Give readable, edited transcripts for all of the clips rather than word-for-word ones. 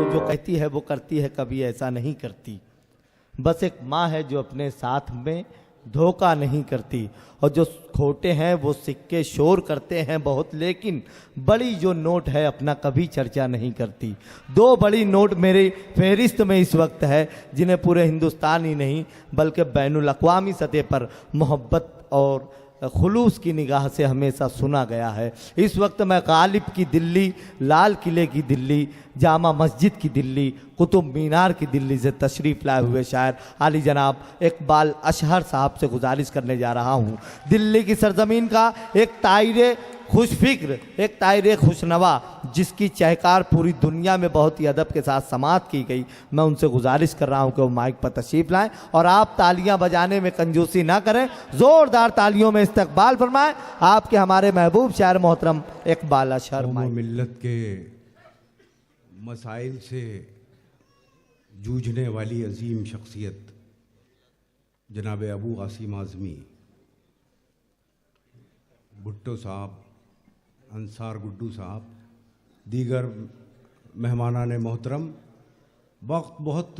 जो कहती है वो करती है, कभी ऐसा नहीं करती। बस एक माँ है जो अपने साथ में धोखा नहीं करती। और जो खोटे हैं वो सिक्के शोर करते हैं बहुत, लेकिन बड़ी जो नोट है अपना कभी चर्चा नहीं करती। दो बड़ी नोट मेरी फहरिस्त में इस वक्त है जिन्हें पूरे हिंदुस्तान ही नहीं बल्कि बैनुल अक़वामी सतह पर मोहब्बत और खुलूस की निगाह से हमेशा सुना गया है। इस वक्त मैं गालिब की दिल्ली, लाल किले की दिल्ली, जामा मस्जिद की दिल्ली, कुतुब मीनार की दिल्ली से तशरीफ़ लाए हुए शायर आली जनाब इकबाल अशहर साहब से गुजारिश करने जा रहा हूँ। दिल्ली की सरजमीन का एक ताइरे खुशफिक्र, एक ताइरे खुशनवा जिसकी चहकार पूरी दुनिया में बहुत ही अदब के साथ समात की गई, मैं उनसे गुजारिश कर रहा हूं कि वो माइक पर तशरीफ लाएं और आप तालियां बजाने में कंजूसी ना करें, ज़ोरदार तालियों में इस्तकबाल फरमाएं आपके हमारे महबूब शायर मोहतरम इकबाल अशहर। मिल्लत के मसाइल से जूझने वाली अजीम शख्सियत जनाब अबू आसिम आज़मी, भुट्टो साहब, अंसार गुड्डू साहब, दीगर मेहमानान मोहतरम, वक्त बहुत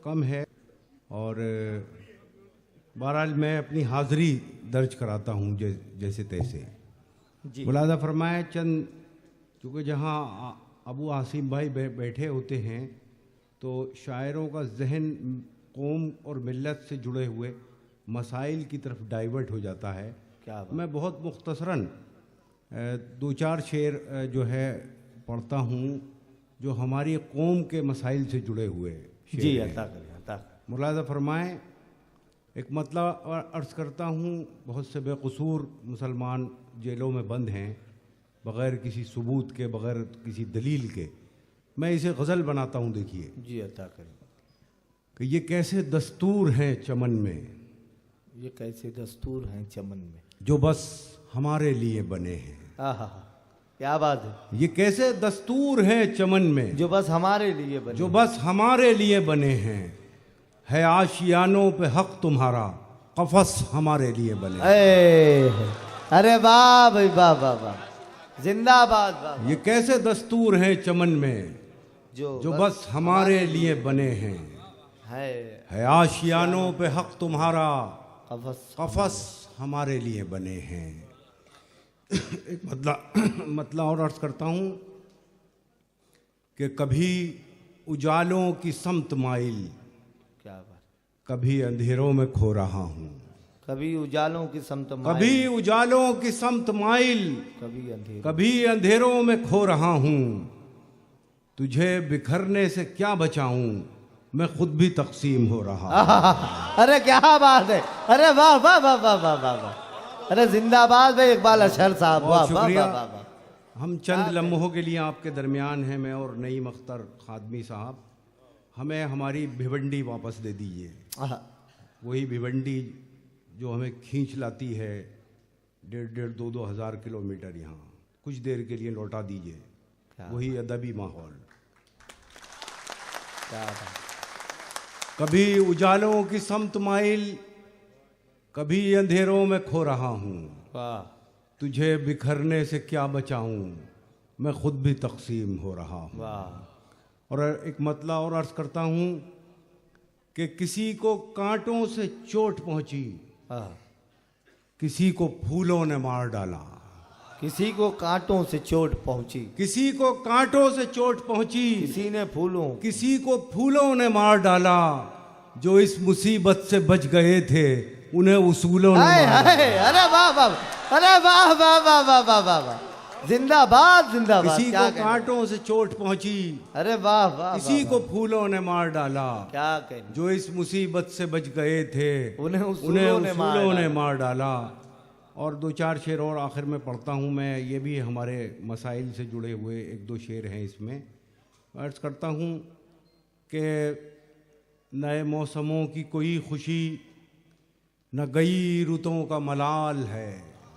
कम है और बहरहाल मैं अपनी हाज़िरी दर्ज कराता हूँ जैसे तैसे। मुलाज़ा फरमाए चंद, क्योंकि जहाँ अबू आसिम भाई बैठे होते हैं तो शायरों का जहन कौम और मिल्लत से जुड़े हुए मसाइल की तरफ डाइवर्ट हो जाता है। क्या मैं बहुत मुख्तसरन दो चार शेर जो है पढ़ता हूँ जो हमारी कौम के मसाइल से जुड़े हुए जी अता करें। मुलाज़ा फरमाएँ, एक मतलब अर्ज़ करता हूँ, बहुत से बेकसूर मुसलमान जेलों में बंद हैं बग़ैर किसी सबूत के, बग़ैर किसी दलील के। मैं इसे गज़ल बनाता हूँ, देखिए जी अता करें कि ये कैसे दस्तूर हैं चमन में, ये कैसे दस्तूर हैं चमन में जो बस हमारे लिए बने हैं। आहा, क्या बात है। ये कैसे दस्तूर हैं चमन में जो बस हमारे लिए बने, जो बस हमारे लिए बने हैं। है आशियानों पे हक तुम्हारा, कफस हमारे लिए बने। अरे वाह भाई वाह वाह वाह, जिंदाबाद वाह। ये कैसे दस्तूर हैं चमन में जो बस हमारे लिए बने हैं। है आशियानों पे हक तुम्हारा, कफस हमारे लिए बने हैं। एक मतलब और अर्ज करता हूँ कि कभी उजालों की समत माइल, क्या बात, कभी अंधेरों में खो रहा हूँ। कभी उजालों की समत माइल, कभी उजालों की समत माइल, कभी अंधेरों में खो रहा हूँ। तुझे बिखरने से क्या बचाऊं, मैं खुद भी तकसीम हो रहा। अरे क्या बात है, अरे वाह वाह वाह वाह वाह वाह वाह, अरे जिंदाबाद भाई इकबाल अशहर साहब, वाह वाह वाह वाह। हम चंद लम्हों के लिए आपके दरमियान हैं, मैं और नईम अख्तर खादमी साहब। हमें हमारी भिवंडी वापस दे दीजिए, वही भिवंडी जो हमें खींच लाती है 1,500-2,000 हज़ार किलोमीटर यहाँ, कुछ देर के लिए लौटा दीजिए, वही अदबी माहौल। कभी उजालों की समत माइल, कभी अंधेरों में खो रहा हूँ। तुझे बिखरने से क्या बचाऊं, मैं खुद भी तकसीम हो रहा हूँ। और एक मतलब और अर्ज करता हूँ कि किसी को कांटों से चोट पहुंची, किसी को फूलों ने मार डाला। किसी को कांटों से चोट पहुंची, किसी को कांटों से चोट पहुंची, किसी को फूलों ने मार डाला। जो इस मुसीबत से बच गए थे उन्हें उसूलों ने मार डाला। अरे वाह वाह, अरे वाह वाह वाह वाह वाह वाह वाह, जिंदाबाद जिंदाबाद। किसी को कांटों से चोट पहुंची, अरे वाह वाह, किसी को फूलों ने मार डाला। क्या कहें, जो इस मुसीबत से बच गए थे उन्हें उसूलों ने मार डाला। और दो चार शेर और आखिर में पढ़ता हूँ मैं, ये भी हमारे मसाइल से जुड़े हुए एक दो शेर हैं इसमें। अर्ज करता हूँ कि नए मौसमों की कोई खुशी, न गई रुतों का मलाल है।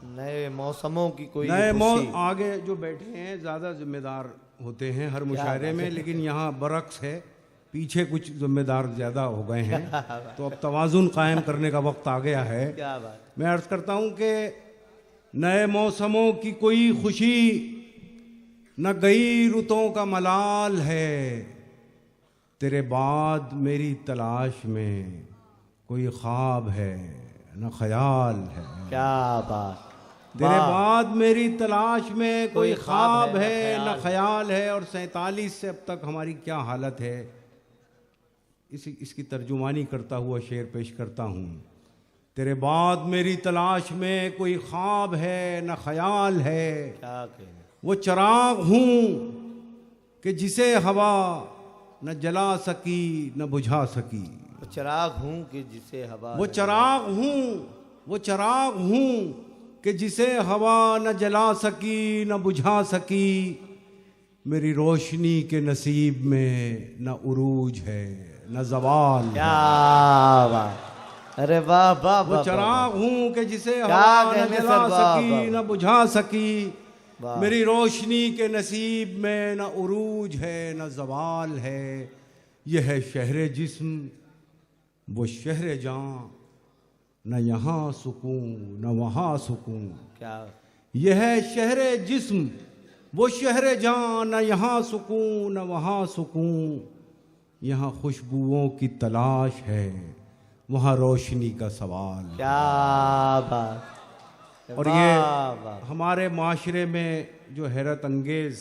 नए मौसमों की कोई आगे जो बैठे हैं ज़्यादा जिम्मेदार होते हैं हर मुशायरे में, लेकिन यहाँ बरक्स है, पीछे कुछ जिम्मेदार ज़्यादा हो गए हैं तो अब तवाज़ुन कायम करने का वक्त आ गया है। क्या बात। मैं अर्ज़ करता हूँ कि नए मौसमों की कोई खुशी, न गई रुतों का मलाल है। तेरे बाद मेरी तलाश में कोई ख्वाब है न ख्याल है। क्या बात। तेरे वाह। बाद मेरी तलाश में कोई कोई ख्वाब ख्वाब है, है न न ख्याल है। और 47 से अब तक हमारी क्या हालत है, इसकी तर्जुमानी करता हुआ शेर पेश करता हूँ। तेरे बाद मेरी तलाश में कोई ख्वाब है न ख्याल है। क्या कहने। वो चिराग हूँ कि जिसे हवा न जला सकी न बुझा सकी। वो चिराग हूँ कि जिसे हवा वो चिराग हूँ, वो चिराग हूँ कि जिसे हवा न जला सकी न बुझा सकी। मेरी रोशनी के नसीब में न उरूज है न जवाल। क्या बात। अरे वाह वाह वो वाह, चिराग हूँ कि जिसे क्या हवा न कहने जला सर, वाह, सकी वाह। न बुझा सकी। वाह। मेरी रोशनी के नसीब में न उरूज है न जवाल है। यह है शहर जिस्म वो शहर जान, न यहाँ सुकून न वहाँ सुकून। क्या। यह है शहर जिस्म वो शहर जान, न यहाँ सुकून न वहाँ सुकून। यहाँ खुशबुओं की तलाश है, वहाँ रोशनी का सवाल। क्या बात। और वाह, ये वाह। हमारे माशरे में जो हैरत अंगेज़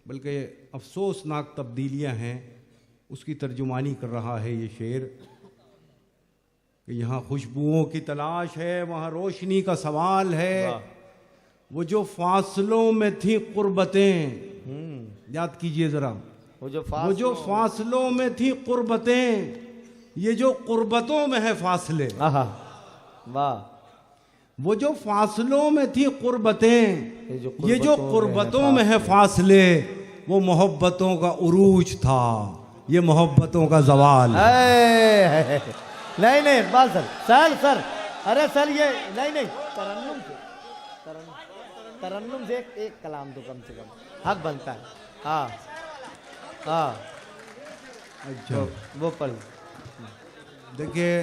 बल्कि अफसोसनाक तब्दीलियां हैं, उसकी तर्जुमानी कर रहा है ये शेर कि यहाँ खुशबुओं की तलाश है, वहाँ रोशनी का सवाल है। वाह। वो जो फासलों में थी कुर्बतें, याद कीजिए ज़रा, वो जो वो जो फासलों में थी कुर्बतें, ये जो कुर्बतों में है फासले। आहा, वाह। वो जो फासलों में थी कुर्बतें, ये जो कुर्बतों कुर्बतों में है फासले, वो मोहब्बतों का उरूज था, ये मोहब्बतों का जवाल। नहीं नहीं इकबाल सर, सर अरे सर ये नहीं तरन्नुम से एक कलाम तो कम से कम हक बनता है। हाँ हाँ अच्छा, वो पढ़। देखिए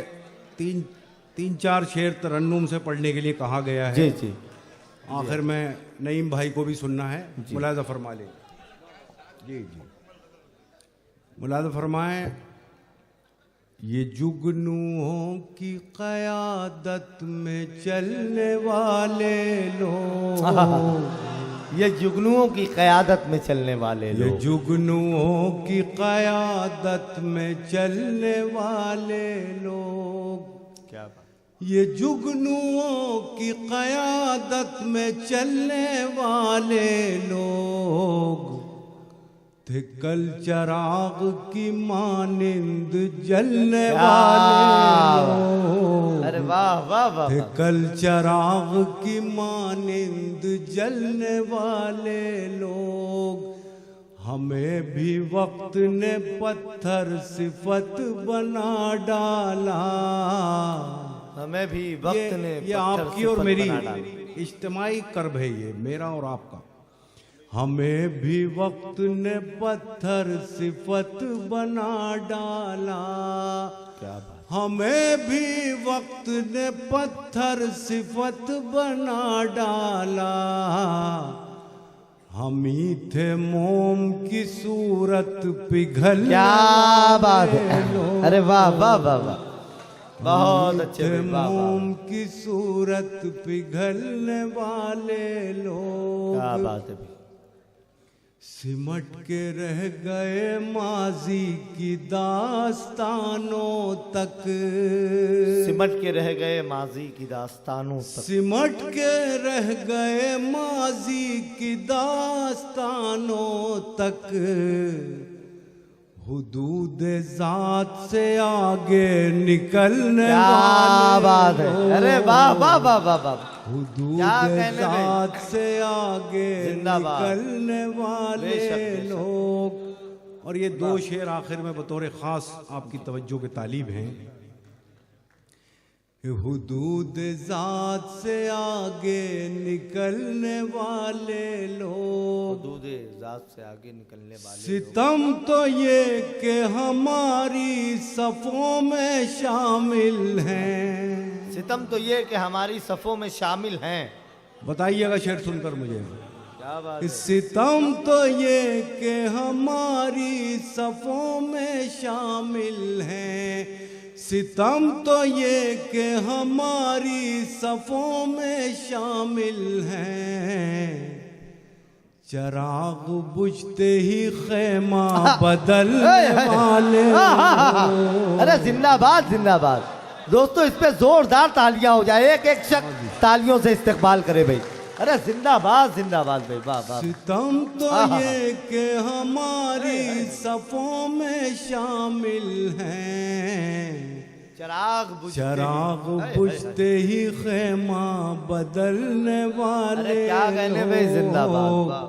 तीन चार शेर तरन्नुम से पढ़ने के लिए कहा गया है। जी जी। आखिर में नईम भाई को भी सुनना है, मुलाजा फरमा ले। जी जी, मुलाजा फरमाएं। ये जुगनुओं की क़यादत में चलने वाले लोग, ये जुगनुओं की क़यादत में चलने वाले ये लोग, जुगनुओं की क़यादत में चलने वाले लोग। क्या बात। ये जुगनुओं की क़यादत में चलने वाले लोग थे कल चिराग की मानिंद जलने वाले लोग। अरे वाह वाह वाह। थे कल चिराग की मानिंद जलने वाले लोग। हमें भी वक्त ने पत्थर सिफत बना डाला। हमें भी वक्त ने ये आपकी और मेरी इज्तिमाई कर्ब है, ये मेरा और आपका। हमें भी वक्त ने पत्थर सिफत बना डाला। क्या बात। हमें भी वक्त ने पत्थर सिफत बना डाला। हम ही थे मोम की सूरत पिघल। क्या बात है। अरे वाह वाह वाह वाह, बहुत अच्छे। मोम की सूरत पिघलने वाले लोग। क्या बात है। सिमट के रह गए माजी की दास्तानों तक। सिमट के रह गए माजी की दास्तानों तक। सिमट के रह गए माजी की दास्तानों तक। हुदूद जात से आगे निकलने क्या बात है। अरे वाह वाह वाह वाह वाह। हुदूद क्या कहने जात से आगे जिंदाबाद। निकलने वाले बेशक, बेशक। लोग। और ये दो शेर आखिर में बतौर खास आपकी तवज्जो के तालीब हैं। हुदूद जात से आगे निकलने वाले लोग। हुदूद जात से आगे निकलने वाले सितम तो ये कि हमारी सफ़ों में शामिल हैं। सितम तो ये कि हमारी सफ़ों में शामिल हैं। बताइएगा शेर सुनकर मुझे। क्या बात है। सितम तो ये कि हमारी सफ़ों में शामिल हैं, सितम तो ये कि हमारी सफ़ों में शामिल हैं। चिराग बुझते ही खेमा बदलने वाले। अरे जिंदाबाद जिंदाबाद दोस्तों, इस पे जोरदार तालियां हो जाए, एक एक शख्स तालियों से इस्तकबाल करे भाई। अरे जिंदाबाद जिंदाबाद भाई, वाह वाह। सितम तो ये कि हमारी सफ़ों में शामिल हैं, चिराग बुझते ही खेमा बदलने वाले। अरे क्या कहने भाई, जिंदाबाद वाह।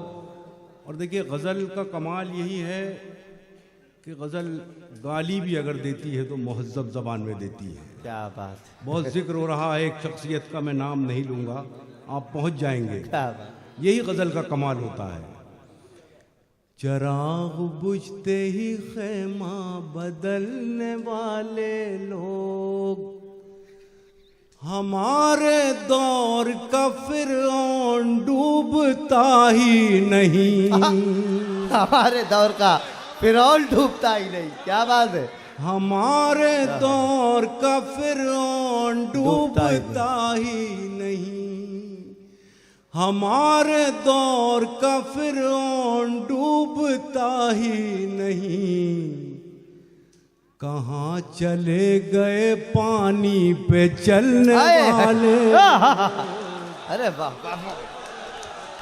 और देखिए गज़ल का कमाल यही है कि गज़ल गाली भी अगर देती है तो मुहज़्ज़ब ज़बान में देती है। क्या बात है। बहुत जिक्र हो रहा है एक शख्सियत का, मैं नाम नहीं लूँगा, आप पहुँच जाएंगे। क्या बात। यही गज़ल का कमाल होता है। चिराग बुझते ही खेमा बदलने वाले लोग, हमारे दौर का फिरौन डूबता ही नहीं। हमारे दौर का फिरौन डूबता ही नहीं, क्या बात है। हमारे दौर का फिरौन डूबता ही नहीं, हमारे दौर का फिरौन डूबता ही नहीं। कहाँ चले गए पानी पे चलने वाले। अरे वाह वाह।